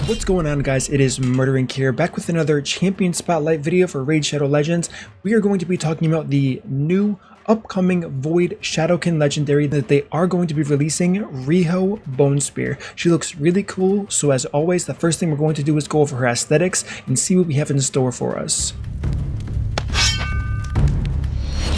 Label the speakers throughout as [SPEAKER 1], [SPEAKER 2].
[SPEAKER 1] What's going on, guys? It is MurderInc here, back with another champion spotlight video for Raid Shadow Legends. We are going to be talking about the new upcoming Void Shadowkin legendary that they are going to be releasing, Riho Bonespear. She looks really cool, so as always, the first thing we're going to do is go over her aesthetics and see what we have in store for us.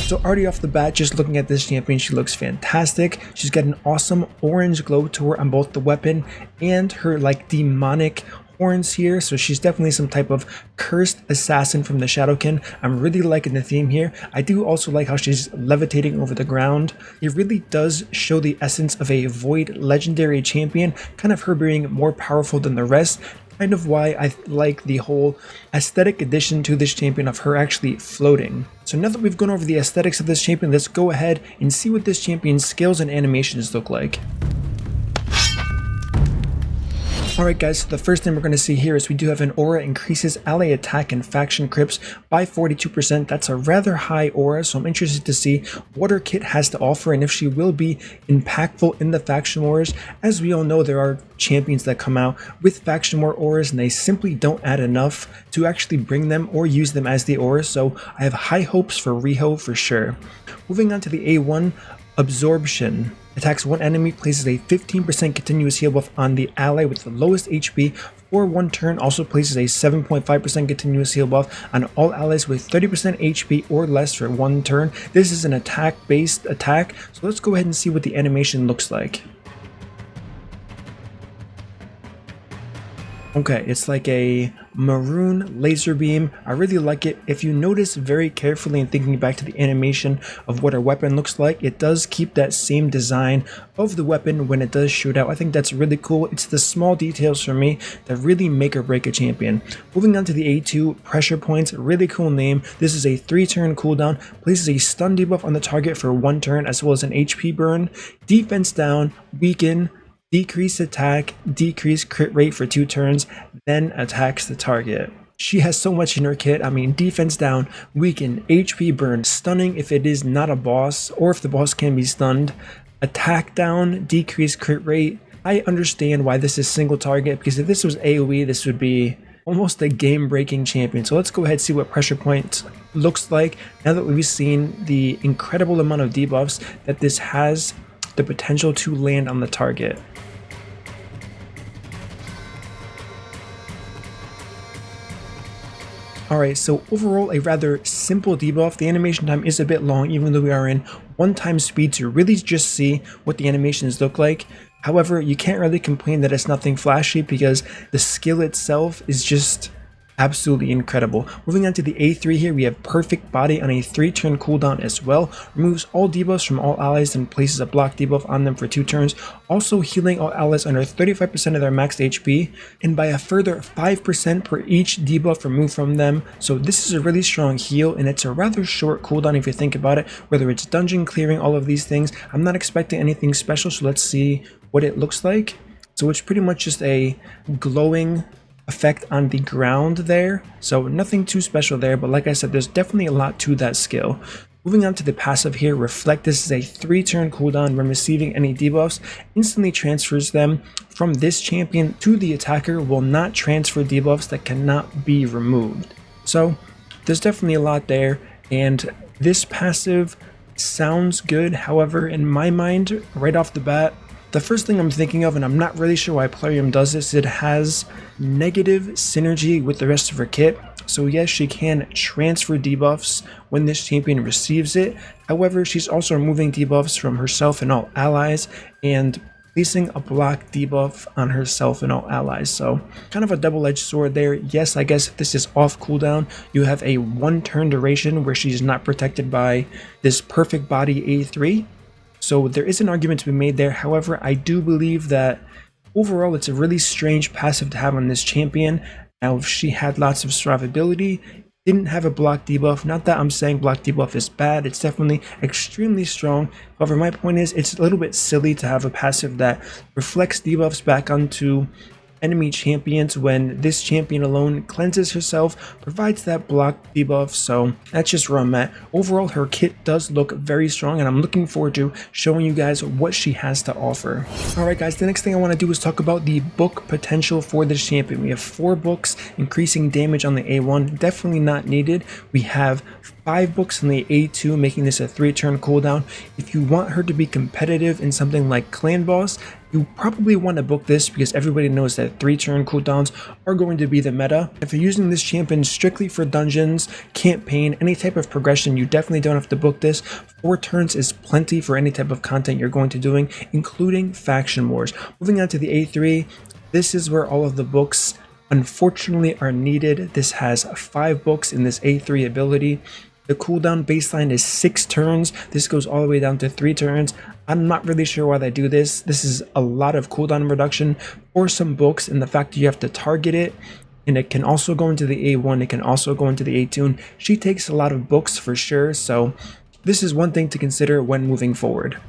[SPEAKER 1] So already off the bat, just looking at this champion, she looks fantastic. She's got an awesome orange glow to her on both the weapon and her like demonic horns here. So she's definitely some type of cursed assassin from the Shadowkin. I'm really liking the theme here. I do also like how she's levitating over the ground. It really does show the essence of a Void legendary champion, kind of her being more powerful than the rest. Kind of why I like the whole aesthetic addition to this champion of her actually floating. So now that we've gone over the aesthetics of this champion, let's go ahead and see what this champion's skills and animations look like. Alright guys, so the first thing we're going to see here is we do have an aura increases ally attack and faction crypts by 42%. That's a rather high aura, so I'm interested to see what her kit has to offer and if she will be impactful in the faction wars. As we all know, there are champions that come out with faction war auras and they simply don't add enough to actually bring them or use them as the auras, so I have high hopes for Riho for sure. Moving on to the A1, Absorption. Attacks one enemy, places a 15% continuous heal buff on the ally with the lowest HP for one turn, also places a 7.5% continuous heal buff on all allies with 30% HP or less for one turn. This is an attack-based attack, so let's go ahead and see what the animation looks like. Okay, it's like a maroon laser beam. I really like it. If you notice very carefully and thinking back to the animation of what our weapon looks like, it does keep that same design of the weapon when it does shoot out. I think that's really cool. It's the small details for me that really make or break a champion. Moving on to the A2, Pressure Points, really cool name. This is a 3-turn cooldown, places a stun debuff on the target for 1 turn as well as an HP burn, defense down, weaken, decrease attack, decrease crit rate for 2 turns, then attacks the target. She has so much in her kit. I mean, defense down, weaken, HP burn, stunning if it is not a boss or if the boss can be stunned, attack down, decrease crit rate. I understand why this is single target, because if this was AoE, this would be almost a game-breaking champion. So let's go ahead and see what Pressure Point looks like now that we've seen the incredible amount of debuffs that this has the potential to land on the target. Alright, so overall a rather simple debuff. The animation time is a bit long even though we are in 1x speed to really just see what the animations look like. However, you can't really complain that it's nothing flashy because the skill itself is just absolutely incredible. Moving on to the A3 here, we have Perfect Body on a 3-turn cooldown as well. Removes all debuffs from all allies and places a block debuff on them for 2 turns. Also healing all allies under 35% of their maxed HP and by a further 5% per each debuff removed from them. So this is a really strong heal and it's a rather short cooldown if you think about it. Whether it's dungeon clearing, all of these things, I'm not expecting anything special, so let's see what it looks like. So it's pretty much just a glowing effect on the ground there, so nothing too special there, but like I said, there's definitely a lot to that skill. Moving on to the passive here, Reflect. This is a 3-turn cooldown. When receiving any debuffs, instantly transfers them from this champion to the attacker, will not transfer debuffs that cannot be removed. So there's definitely a lot there, and this passive sounds good. However, in my mind, right off the bat, the first thing I'm thinking of, and I'm not really sure why Plarium does this, it has negative synergy with the rest of her kit. So yes, she can transfer debuffs when this champion receives it. However, she's also removing debuffs from herself and all allies and placing a block debuff on herself and all allies. So kind of a double-edged sword there. Yes, I guess if this is off cooldown, you have a 1-turn duration where she's not protected by this Perfect Body A3. So there is an argument to be made there. However, I do believe that overall it's a really strange passive to have on this champion. Now, if she had lots of survivability, didn't have a block debuff, not that I'm saying block debuff is bad, it's definitely extremely strong. However, my point is it's a little bit silly to have a passive that reflects debuffs back onto enemy champions when this champion alone cleanses herself, provides that block debuff. So that's just where I'm at. Overall, her kit does look very strong, and I'm looking forward to showing you guys what she has to offer. Alright guys, the next thing I want to do is talk about the book potential for this champion. We have 4 books increasing damage on the A1, definitely not needed. We have 5 books in the A2, making this a 3-turn cooldown. If you want her to be competitive in something like Clan Boss, you probably want to book this because everybody knows that 3-turn cooldowns are going to be the meta. If you're using this champion strictly for dungeons, campaign, any type of progression, you definitely don't have to book this. 4 turns is plenty for any type of content you're going to doing, including faction wars. Moving on to the A3, this is where all of the books unfortunately are needed. This has 5 books in this A3 ability. The cooldown baseline is 6 turns. This goes all the way down to 3 turns. I'm not really sure why they do this. This is a lot of cooldown reduction for some books, and the fact that you have to target it, and it can also go into the A1, it can also go into the A2. She takes a lot of books for sure, so this is one thing to consider when moving forward.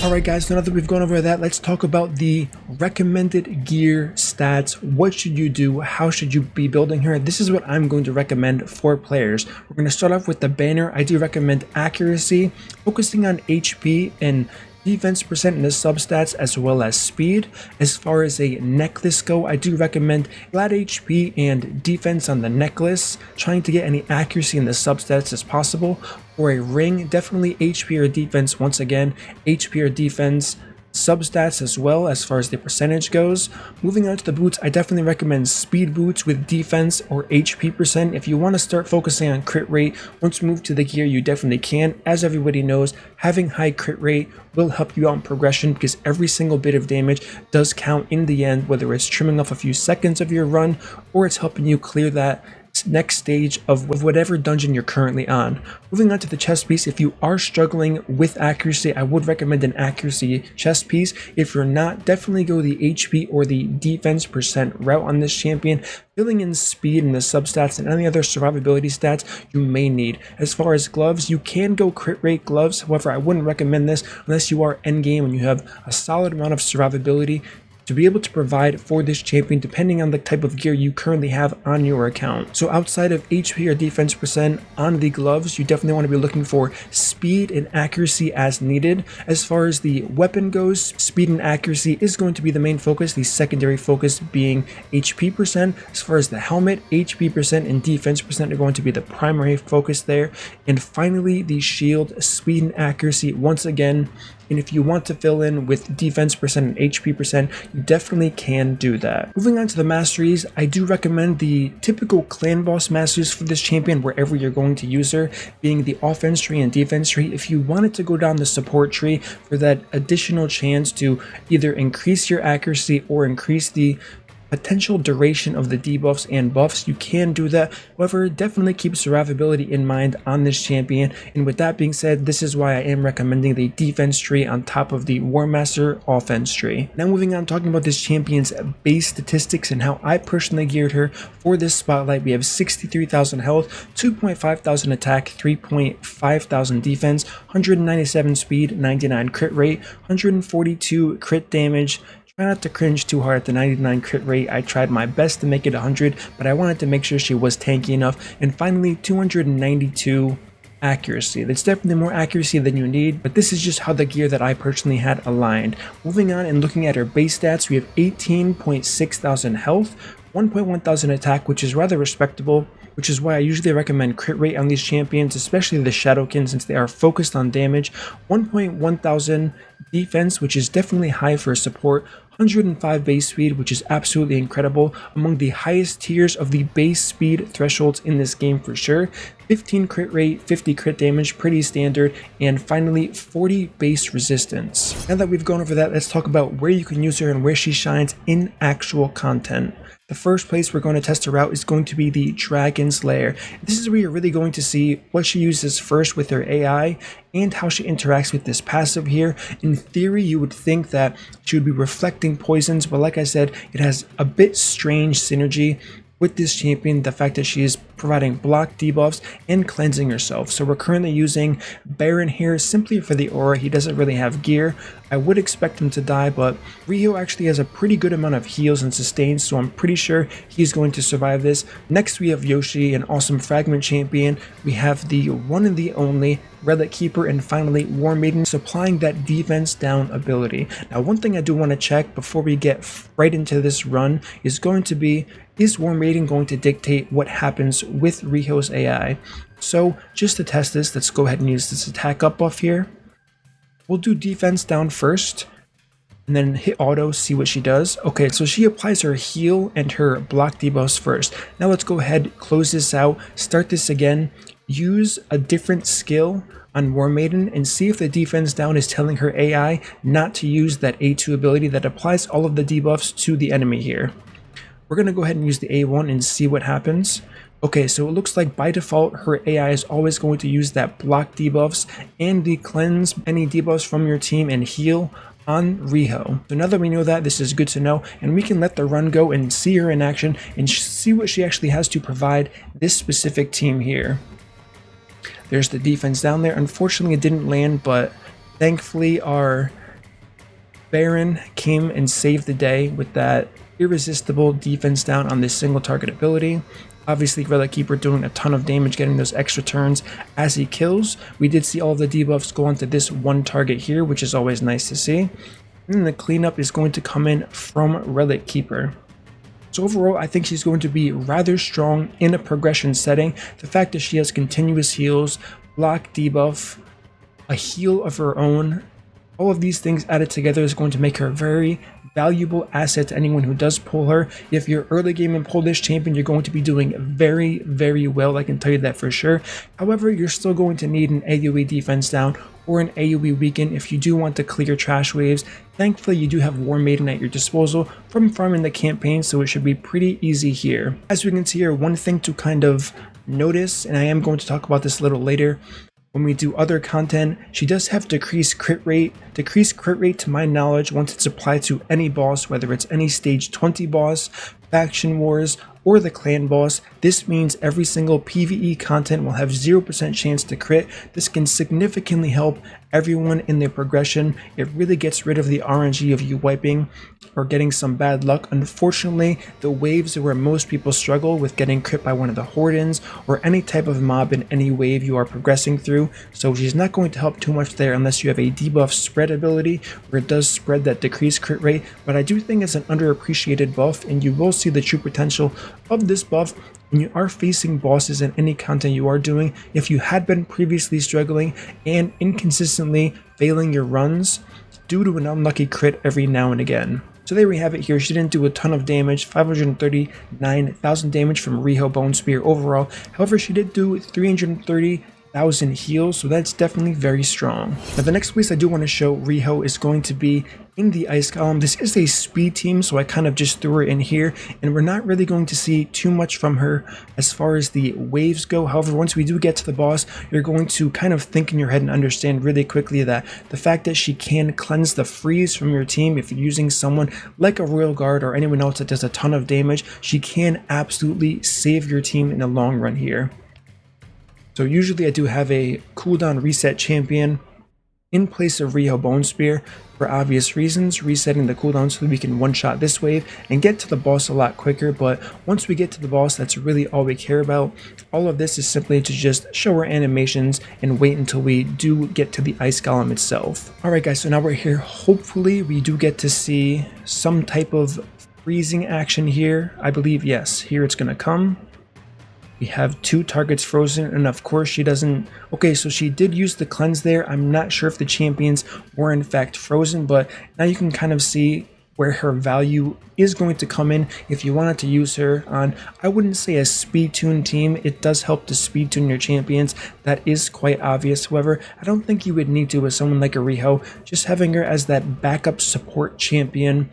[SPEAKER 1] Alright guys, now that we've gone over that, let's talk about the recommended gear stats. What should you do? How should you be building her? This is what I'm going to recommend for players. We're going to start off with the banner. I do recommend accuracy, focusing on HP and defense percent in the substats, as well as speed. As far as a necklace go, I do recommend flat HP and defense on the necklace, trying to get any accuracy in the substats as possible. For a ring, definitely HP or defense. Once again, HP or defense, substats as well as far as the percentage goes. Moving on to the boots, I definitely recommend speed boots with defense or HP percent. If you want to start focusing on crit rate, once you move to the gear, you definitely can. As everybody knows, having high crit rate will help you out in progression because every single bit of damage does count in the end, whether it's trimming off a few seconds of your run or it's helping you clear that next stage of whatever dungeon you're currently on. Moving on to the chest piece, if you are struggling with accuracy, I would recommend an accuracy chest piece. If you're not, definitely go the HP or the defense percent route on this champion, filling in speed and the substats and any other survivability stats you may need. As far as gloves, you can go crit rate gloves. However, I wouldn't recommend this unless you are endgame and you have a solid amount of survivability to be able to provide for this champion depending on the type of gear you currently have on your account. So outside of HP or defense percent on the gloves, you definitely want to be looking for speed and accuracy as needed. As far as the weapon goes, speed and accuracy is going to be the main focus, the secondary focus being HP percent. As far as the helmet, HP percent and defense percent are going to be the primary focus there. And finally, the shield, speed and accuracy once again. And if you want to fill in with defense percent and HP percent, you definitely can do that. Moving on to the masteries, I do recommend the typical clan boss masteries for this champion wherever you're going to use her, being the offense tree and defense tree. If you wanted to go down the support tree for that additional chance to either increase your accuracy or increase the potential duration of the debuffs and buffs, you can do that. However, definitely keep survivability in mind on this champion. And with that being said, this is why I am recommending the defense tree on top of the War Master offense tree. Now moving on, talking about this champion's base statistics and how I personally geared her for this spotlight. We have 63,000 health, 2,500 attack, 3,500 defense, 197 speed, 99 crit rate, 142 crit damage. Try not to cringe too hard at the 99 crit rate. I tried my best to make it 100, but I wanted to make sure she was tanky enough. And finally, 292 accuracy. That's definitely more accuracy than you need, but this is just how the gear that I personally had aligned. Moving on and looking at her base stats, we have 18,600 health, 1,100 attack, which is rather respectable, which is why I usually recommend crit rate on these champions, especially the Shadowkin, since they are focused on damage. 1,100 defense, which is definitely high for support. 105 base speed, which is absolutely incredible, among the highest tiers of the base speed thresholds in this game for sure. 15 crit rate, 50 crit damage, pretty standard, and finally 40 base resistance. Now that we've gone over that, let's talk about where you can use her and where she shines in actual content. The first place we're going to test her out is going to be the Dragon's Lair. This is where you're really going to see what she uses first with her AI and how she interacts with this passive here. In theory, you would think that she would be reflecting poisons, but like I said, it has a bit strange synergy with this champion, the fact that she is providing block debuffs and cleansing herself. So we're currently using Baron here simply for the aura. He doesn't really have gear. I would expect him to die, but Riho actually has a pretty good amount of heals and sustains, so I'm pretty sure he's going to survive this. Next we have Yoshi, an awesome fragment champion. We have the one and the only Relic Keeper, and finally War Maiden supplying that defense down ability. Now one thing I do want to check before we get right into this run is going to be, is War Maiden going to dictate what happens with Riho's AI? So just to test this, let's go ahead and use this attack up buff here. We'll do defense down first and then hit auto, see what she does. Okay, so she applies her heal and her block debuffs first. Now let's go ahead, close this out, start this again, use a different skill on War Maiden and see if the defense down is telling her AI not to use that A2 ability that applies all of the debuffs to the enemy here. We're going to go ahead and use the A1 and see what happens. Okay, so it looks like by default her AI is always going to use that block debuffs and the cleanse any debuffs from your team and heal on Riho. So now that we know that, this is good to know, and we can let the run go and see her in action and see what she actually has to provide this specific team here. There's the defense down there. Unfortunately it didn't land, but thankfully our Baron came and saved the day with that irresistible defense down on this single target ability. Obviously Relic Keeper doing a ton of damage, getting those extra turns as he kills. We did see all of the debuffs go onto this one target here, which is always nice to see. And then the cleanup is going to come in from Relic Keeper. So overall, I think she's going to be rather strong in a progression setting. The fact that she has continuous heals, block debuff, a heal of her own, all of these things added together is going to make her a very valuable asset to anyone who does pull her. If you're early game and pull this champion, you're going to be doing very, very well. I can tell you that for sure. However, you're still going to need an AoE defense down or an AoE weaken if you do want to clear trash waves. Thankfully, you do have War Maiden at your disposal from farming the campaign, so it should be pretty easy here. As we can see here, one thing to kind of notice, and I am going to talk about this a little later, when we do other content, she does have decreased crit rate. Decreased crit rate, to my knowledge, once it's applied to any boss, whether it's any stage 20 boss, faction wars, or the clan boss. This means every single PvE content will have 0% chance to crit. This can significantly help everyone in their progression. It really gets rid of the RNG of you wiping or getting some bad luck. Unfortunately, the waves are where most people struggle with getting crit by one of the Hordens or any type of mob in any wave you are progressing through. So she's not going to help too much there unless you have a debuff spread ability where it does spread that decreased crit rate. But I do think it's an underappreciated buff, and you will see the true potential of this buff when you are facing bosses in any content you are doing. If you had been previously struggling and inconsistently failing your runs due to an unlucky crit every now and again. So there we have it here. She didn't do a ton of damage, 539,000 damage from Riho Bonespear overall. However, she did do 330,000 heals, so that's definitely very strong. Now the next place I do want to show Riho is going to be in the ice column. This is a speed team, so I kind of just threw her in here, and we're not really going to see too much from her as far as the waves go. However, once we do get to the boss, you're going to kind of think in your head and understand really quickly that the fact that she can cleanse the freeze from your team, if you're using someone like a Royal Guard or anyone else that does a ton of damage, she can absolutely save your team in the long run here. So usually I do have a cooldown reset champion in place of Riho Bonespear for obvious reasons, resetting the cooldown so that we can one-shot this wave and get to the boss a lot quicker. But once we get to the boss, that's really all we care about. All of this is simply to just show our animations and wait until we do get to the ice golem itself. Alright guys, so now we're here. Hopefully we do get to see some type of freezing action here. I believe, yes, here it's gonna come. We have two targets frozen, and of course she doesn't... Okay, so she did use the cleanse there. I'm not sure if the champions were in fact frozen, but now you can kind of see where her value is going to come in if you wanted to use her on, I wouldn't say a speed tune team. It does help to speed tune your champions. That is quite obvious. However, I don't think you would need to with someone like a Riho. Just having her as that backup support champion,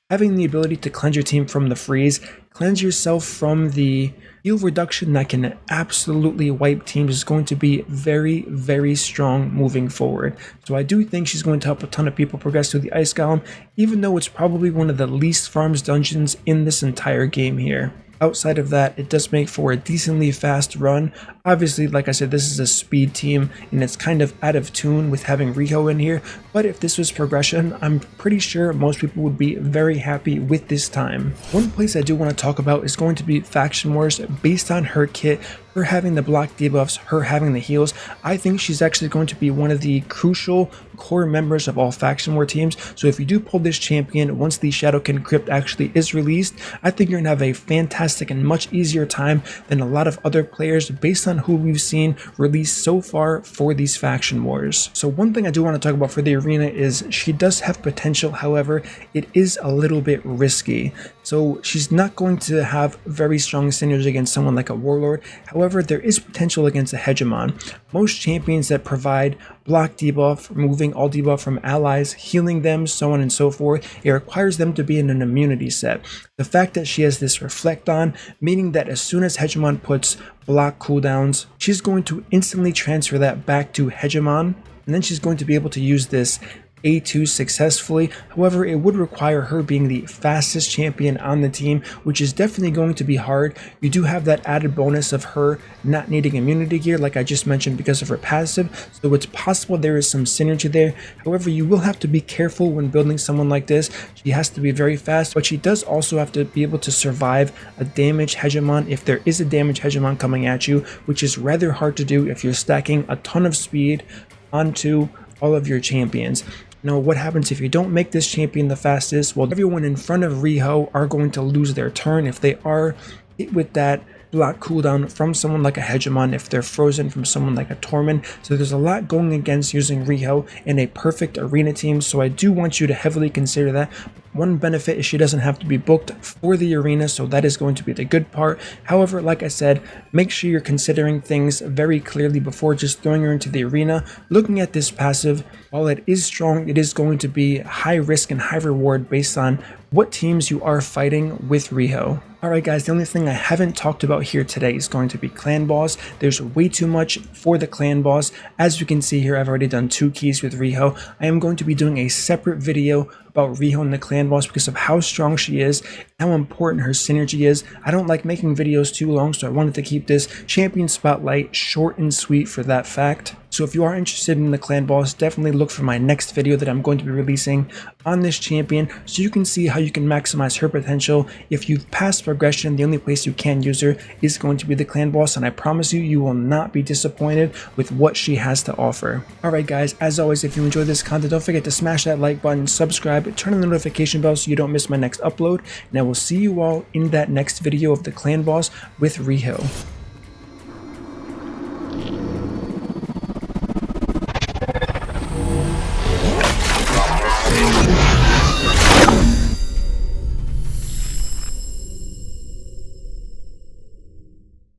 [SPEAKER 1] having the ability to cleanse your team from the freeze, cleanse yourself from the heal reduction that can absolutely wipe teams, is going to be very, very strong moving forward. So I do think she's going to help a ton of people progress through the ice golem, even though it's probably one of the least farmed dungeons in this entire game here. Outside of that, it does make for a decently fast run. Obviously, like I said, this is a speed team and it's kind of out of tune with having Riho in here, but if this was progression, I'm pretty sure most people would be very happy with this time. One place I do want to talk about is going to be Faction Wars. Based on her kit, her having the block debuffs, her having the heals, I think she's actually going to be one of the crucial core members of all Faction War teams. So if you do pull this champion once the Shadowkin crypt actually is released, I think you're going to have a fantastic and much easier time than a lot of other players based on who we've seen released so far for these Faction Wars. So one thing I do want to talk about for the arena is she does have potential, however, it is a little bit risky. So she's not going to have very strong synergy against someone like a Warlord. However, there is potential against a Hegemon. Most champions that provide block debuff, removing all debuff from allies, healing them, so on and so forth, it requires them to be in an immunity set. The fact that she has this reflect on, meaning that as soon as Hegemon puts block cooldowns, she's going to instantly transfer that back to Hegemon, and then she's going to be able to use this A2 successfully. However, it would require her being the fastest champion on the team, which is definitely going to be hard. You do have that added bonus of her not needing immunity gear, like I just mentioned, because of her passive, so it's possible there is some synergy there. However, you will have to be careful when building someone like this. She has to be very fast, but she does also have to be able to survive a damaged Hegemon if there is a damaged Hegemon coming at you, which is rather hard to do if you're stacking a ton of speed onto all of your champions. Now, what happens if you don't make this champion the fastest? Well, everyone in front of Riho are going to lose their turn if they are hit with that block cooldown from someone like a Hegemon, if they're frozen from someone like a Torment. So there's a lot going against using Riho in a perfect arena team, so I do want you to heavily consider that. One benefit is she doesn't have to be booked for the arena, so that is going to be the good part. However, like I said, make sure you're considering things very clearly before just throwing her into the arena. Looking at this passive, while it is strong, it is going to be high risk and high reward based on what teams you are fighting with Riho. Alright guys, the only thing I haven't talked about here today is going to be clan boss. There's way too much for the clan boss. As you can see here, I've already done 2 keys with Riho. I am going to be doing a separate video about Riho and the clan boss because of how strong she is, how important her synergy is. I don't like making videos too long, so I wanted to keep this champion spotlight short and sweet for that fact. So if you are interested in the clan boss, definitely look for my next video that I'm going to be releasing on this champion so you can see how you can maximize her potential. If you've passed progression, the only place you can use her is going to be the clan boss, and I promise you, you will not be disappointed with what she has to offer. Alright guys, as always, if you enjoyed this content, don't forget to smash that like button, subscribe, turn on the notification bell so you don't miss my next upload, and I will see you all in that next video of the clan boss with Riho.